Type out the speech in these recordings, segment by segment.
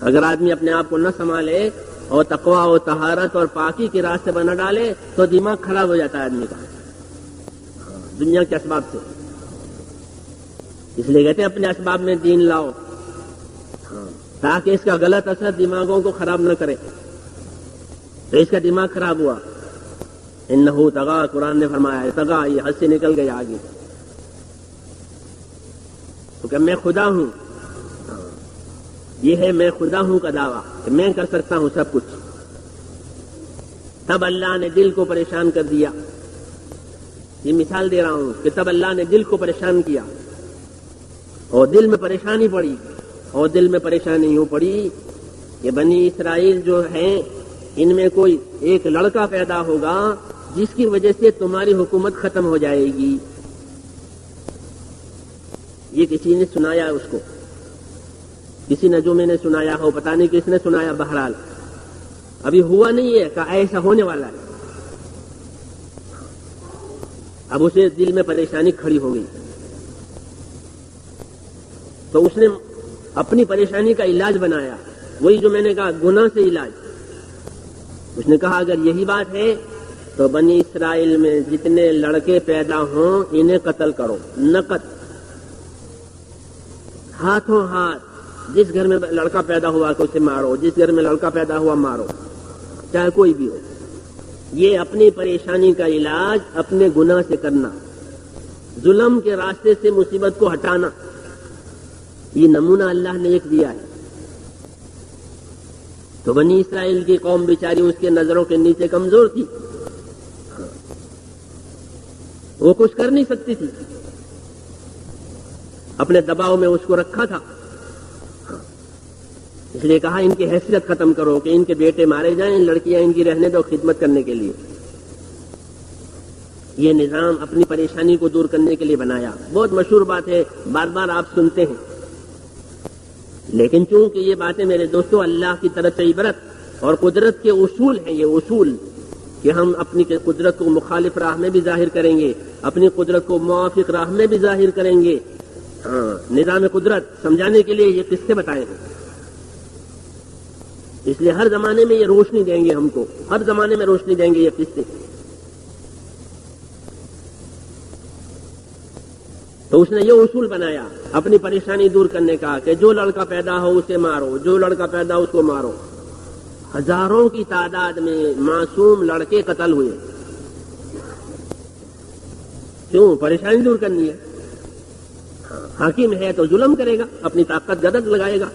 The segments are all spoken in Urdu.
اگر آدمی اپنے آپ کو نہ سنبھالے اور تقویٰ و طہارت اور پاکی کے راستے پر نہ ڈالے تو دماغ خراب ہو جاتا ہے آدمی کا دنیا کے اسباب سے. اس لیے کہتے ہیں اپنے اسباب میں دین لاؤ تاکہ اس کا غلط اثر دماغوں کو خراب نہ کرے. تو اس کا دماغ خراب ہوا. انہو طغا، قرآن نے فرمایا طغا، یہ حد سے نکل گیا آگے. تو کہ میں خدا ہوں، یہ ہے میں خدا ہوں کا دعویٰ کہ میں کر سکتا ہوں سب کچھ. تب اللہ نے دل کو پریشان کر دیا. یہ مثال دے رہا ہوں کہ تب اللہ نے دل کو پریشان کیا اور دل میں پریشانی پڑی. اور دل میں پریشانی یوں پڑی کہ بنی اسرائیل جو ہیں ان میں کوئی ایک لڑکا پیدا ہوگا جس کی وجہ سے تمہاری حکومت ختم ہو جائے گی. یہ کسی نے سنایا اس کو، کسی نجومی نے سنایا ہو، پتہ نہیں کس نے سنایا. بہرحال ابھی ہوا نہیں ہے کہ ایسا ہونے والا ہے. اب اسے دل میں پریشانی کھڑی ہو گئی تو اس نے اپنی پریشانی کا علاج بنایا. وہی جو میں نے کہا گناہ سے علاج. اس نے کہا اگر یہی بات ہے تو بنی اسرائیل میں جتنے لڑکے پیدا ہوں انہیں قتل کرو. نقد ہاتھوں ہاتھ جس گھر میں لڑکا پیدا ہوا تو اسے مارو، جس گھر میں لڑکا پیدا ہوا مارو، چاہے کوئی بھی ہو. یہ اپنی پریشانی کا علاج اپنے گناہ سے کرنا، ظلم کے راستے سے مصیبت کو ہٹانا. یہ نمونہ اللہ نے ایک دیا ہے. تو بنی اسرائیل کی قوم بیچاری اس کے نظروں کے نیچے کمزور تھی، وہ کچھ کر نہیں سکتی تھی، اپنے دباؤ میں اس کو رکھا تھا. اس لیے کہا ان کی حیثیت ختم کرو کہ ان کے بیٹے مارے جائیں، لڑکیاں ان کی رہنے دو خدمت کرنے کے لیے. یہ نظام اپنی پریشانی کو دور کرنے کے لیے بنایا. بہت مشہور بات ہے، بار بار آپ سنتے ہیں. لیکن چونکہ یہ باتیں میرے دوستوں اللہ کی طرف سے عبرت اور قدرت کے اصول ہیں، یہ اصول کہ ہم اپنی قدرت کو مخالف راہ میں بھی ظاہر کریں گے، اپنی قدرت کو موافق راہ میں بھی ظاہر کریں گے. نظام قدرت سمجھانے کے لیے یہ قصے بتائے ہیں. اس لیے ہر زمانے میں یہ روشنی دیں گے، ہم کو ہر زمانے میں روشنی دیں گے یہ قصے. تو اس نے یہ اصول بنایا اپنی پریشانی دور کرنے کا کہ جو لڑکا پیدا ہو اسے مارو، جو لڑکا پیدا ہو اس کو مارو. ہزاروں کی تعداد میں معصوم لڑکے قتل ہوئے. کیوں؟ پریشانی دور کرنی ہے. حاکم ہے تو ظلم کرے گا، اپنی طاقت غدد لگائے گا.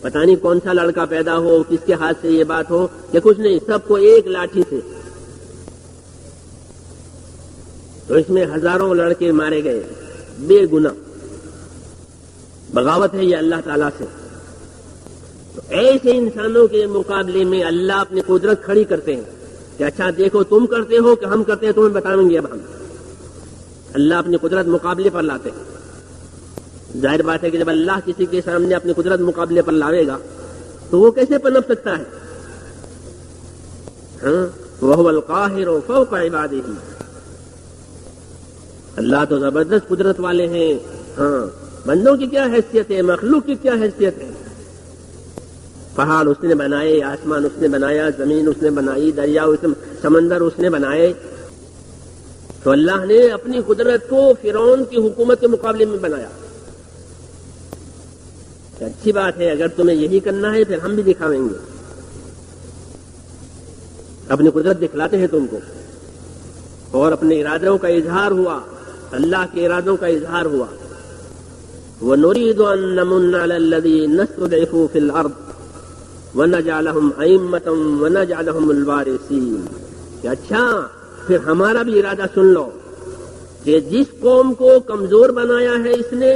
پتہ نہیں کون سا لڑکا پیدا ہو، کس کے ہاتھ سے یہ بات ہو کہ کچھ نہیں، سب کو ایک لاٹھی سے. تو اس میں ہزاروں لڑکے مارے گئے بے گناہ. بغاوت ہے یہ اللہ تعالیٰ سے. تو ایسے انسانوں کے مقابلے میں اللہ اپنی قدرت کھڑی کرتے ہیں کہ اچھا دیکھو تم کرتے ہو کہ ہم کرتے ہیں، تمہیں بتائیں گے. اب ہم اللہ اپنی قدرت مقابلے پر لاتے ہیں. ظاہر بات ہے کہ جب اللہ کسی کے سامنے اپنی قدرت مقابلے پر لاوے گا تو وہ کیسے پنپ سکتا ہے؟ وَهُوَ الْقَاهِرُ فَوْقَ عِبَادِهِ. اللہ تو زبردست قدرت والے ہیں. بندوں کی کیا حیثیت ہے، مخلوق کی کیا حیثیت ہے. پہاڑ اس نے بنائے، آسمان اس نے بنایا، زمین اس نے بنائی، دریا سمندر اس نے بنائے. تو اللہ نے اپنی قدرت کو فرعون کی حکومت کے مقابلے میں بنایا. اچھی بات ہے، اگر تمہیں یہی کرنا ہے پھر ہم بھی دکھاویں گے. اپنی قدرت دکھلاتے ہیں تم کو. اور اپنے ارادوں کا اظہار ہوا، اللہ کے ارادوں کا اظہار ہوا. وَنُرِيدُ أَن نَّمُنَّ عَلَى الَّذِينَ اسْتُضْعِفُوا فِي الْأَرْضِ وَنَجْعَلَهُمْ أَئِمَّةً وَنَجْعَلَهُمُ الْوَارِثِينَ. کہ اچھا پھر ہمارا بھی ارادہ سن لو کہ جس قوم کو کمزور بنایا ہے اس نے،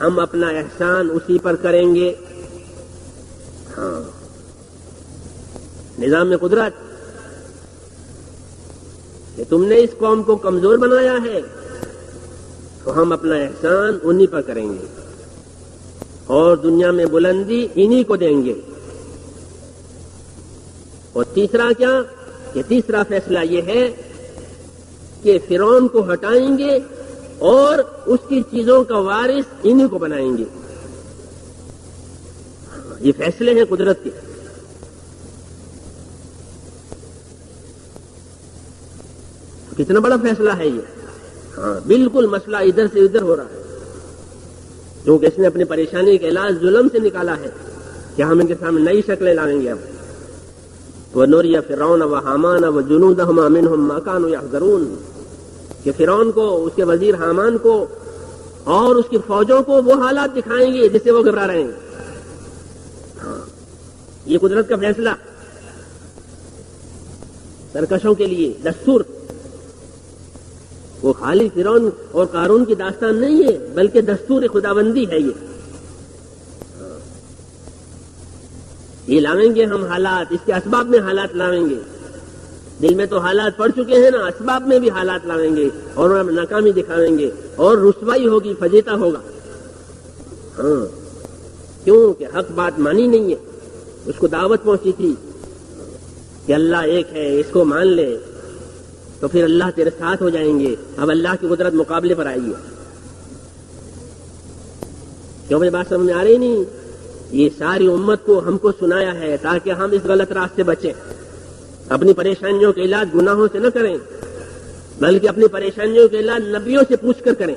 ہم اپنا احسان اسی پر کریں گے. نظام میں قدرت کہ تم نے اس قوم کو کمزور بنایا ہے تو ہم اپنا احسان انہی پر کریں گے اور دنیا میں بلندی انہی کو دیں گے. اور تیسرا کیا کہ تیسرا فیصلہ یہ ہے کہ فرعون کو ہٹائیں گے اور اس کی چیزوں کا وارث انہی کو بنائیں گے. یہ فیصلے ہیں قدرت کے. کتنا بڑا فیصلہ ہے یہ. ہاں بالکل مسئلہ ادھر سے ادھر ہو رہا ہے، کیونکہ اس نے اپنی پریشانی کا علاج ظلم سے نکالا ہے کہ ہم ان کے سامنے نئی شکلیں لائیں گے. اب وَنُرِيَ فِرْعَوْنَ وَحَامَانَ وَجُنُودَهُمَا مِنْهُمْ مَا كَانُوا يَحْذَرُونَ، کہ فرعون کو، اس کے وزیر حامان کو اور اس کی فوجوں کو وہ حالات دکھائیں گے جس سے وہ گھبرا رہے ہیں. یہ قدرت کا فیصلہ سرکشوں کے لیے دستور. وہ خالی فرعون اور قارون کی داستان نہیں ہے، بلکہ دستور خداوندی ہے. یہ لاویں گے ہم حالات، اس کے اسباب میں حالات لاویں گے. دل میں تو حالات پڑ چکے ہیں نا، اسباب میں بھی حالات لاویں گے اور ناکامی دکھاویں گے اور رسوائی ہوگی، فجیتا ہوگا. ہاں کیوں کہ حق بات مانی نہیں ہے. اس کو دعوت پہنچی تھی کہ اللہ ایک ہے، اس کو مان لے تو پھر اللہ تیرے ساتھ ہو جائیں گے. اب اللہ کی قدرت مقابلے پر آئی ہے. کیوں مجھے بات سمجھ میں آ رہی نہیں؟ یہ ساری امت کو ہم کو سنایا ہے تاکہ ہم اس غلط راستے بچیں. اپنی پریشانیوں کے علاج گناہوں سے نہ کریں، بلکہ اپنی پریشانیوں کے علاج نبیوں سے پوچھ کر کریں.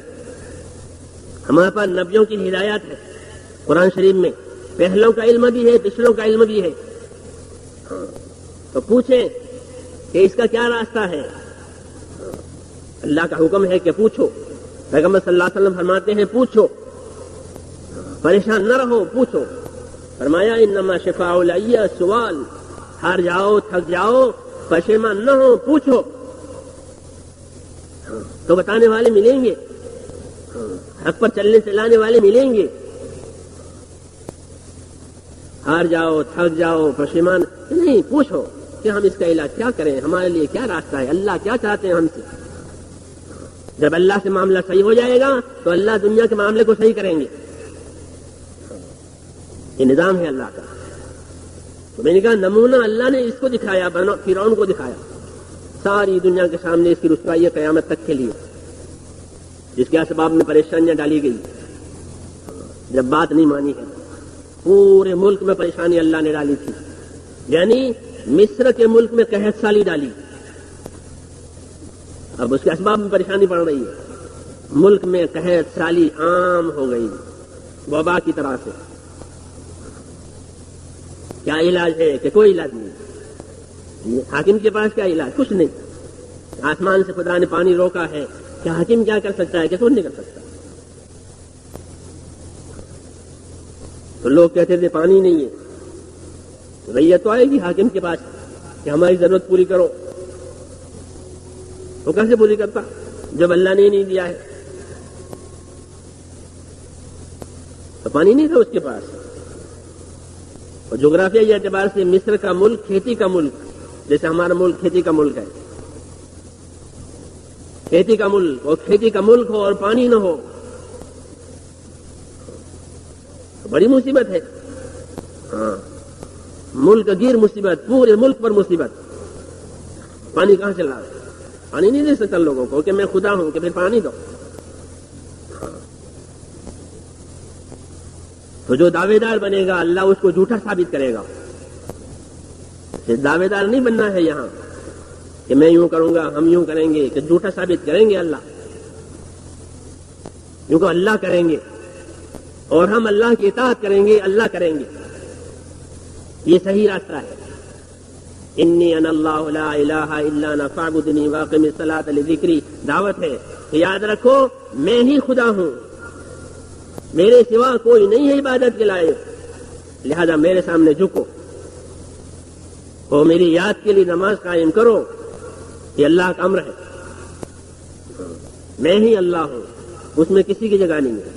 ہمارے پاس نبیوں کی ہدایات ہے قرآن شریف میں، پہلوں کا علم بھی ہے، پچھلوں کا علم بھی ہے. تو پوچھیں کہ اس کا کیا راستہ ہے. اللہ کا حکم ہے کہ پوچھو. پیغمبر صلی اللہ علیہ وسلم فرماتے ہیں پوچھو، پریشان نہ رہو، پوچھو. فرمایا انما شفاء العی السؤال، ہار جاؤ تھک جاؤ پشیمان نہ ہو، پوچھو تو بتانے والے ملیں گے، حق پر چلنے سے لانے والے ملیں گے. ہار جاؤ تھک جاؤ پشیمان نہیں، پوچھو کہ ہم اس کا علاج کیا کریں، ہمارے لیے کیا راستہ ہے، اللہ کیا چاہتے ہیں ہم سے. جب اللہ سے معاملہ صحیح ہو جائے گا تو اللہ دنیا کے معاملے کو صحیح کریں گے. یہ نظام ہے اللہ کا. تو میں نے کہا نمونہ اللہ نے اس کو دکھایا، فرعون کو دکھایا ساری دنیا کے سامنے، اس کی رسوائی قیامت تک کے لیے، جس کے اسباب میں پریشانیاں ڈالی گئی. جب بات نہیں مانی ہے، پورے ملک میں پریشانی اللہ نے ڈالی تھی. یعنی مصر کے ملک میں قحط سالی ڈالی، اب اس کے اسباب میں پریشانی پڑ رہی ہے. ملک میں قحط سالی عام ہو گئی وبا کی طرح سے. کیا علاج ہے کہ کوئی علاج نہیں. حاکم کے پاس کیا علاج؟ کچھ نہیں. آسمان سے خدا نے پانی روکا ہے، کیا حاکم کیا کر سکتا ہے کہ کچھ نہیں کر سکتا. تو لوگ کہتے تھے پانی نہیں ہے، ریت تو آئے گی حاکم کے پاس کہ ہماری ضرورت پوری کرو. وہ کیسے پوری کرتا جب اللہ نے نہیں دیا ہے؟ تو پانی نہیں تھا اس کے پاس. اور جغرافیائی اعتبار سے مصر کا ملک کھیتی کا ملک، جیسے ہمارا ملک کھیتی کا ملک ہے. کھیتی کا ملک، اور کھیتی کا ملک ہو اور پانی نہ ہو تو بڑی مصیبت ہے. ہاں ملک گیر مصیبت، پورے ملک پر مصیبت. پانی کہاں چلا رہا ہے؟ پانی نہیں دے سکتا لوگوں کو کہ میں خدا ہوں کہ پھر پانی دو. تو جو دعوے دار بنے گا اللہ اس کو جھوٹا ثابت کرے گا. دعوے دار نہیں بننا ہے یہاں کہ میں یوں کروں گا، ہم یوں کریں گے، کہ جھوٹا ثابت کریں گے اللہ. یوں کہ اللہ کریں گے اور ہم اللہ کی اطاعت کریں گے، اللہ کریں گے. یہ صحیح راستہ ہے. انی انا اللہ لا الہ الا انا فاعبدنی واقم الصلاۃ لذکری دعوت ہے کہ یاد رکھو میں ہی خدا ہوں، میرے سوا کوئی نہیں ہے عبادت کے لائق، لہذا میرے سامنے جھکو اور میری یاد کے لیے نماز قائم کرو. یہ اللہ کا امر ہے. میں ہی اللہ ہوں، اس میں کسی کی جگہ نہیں ہے.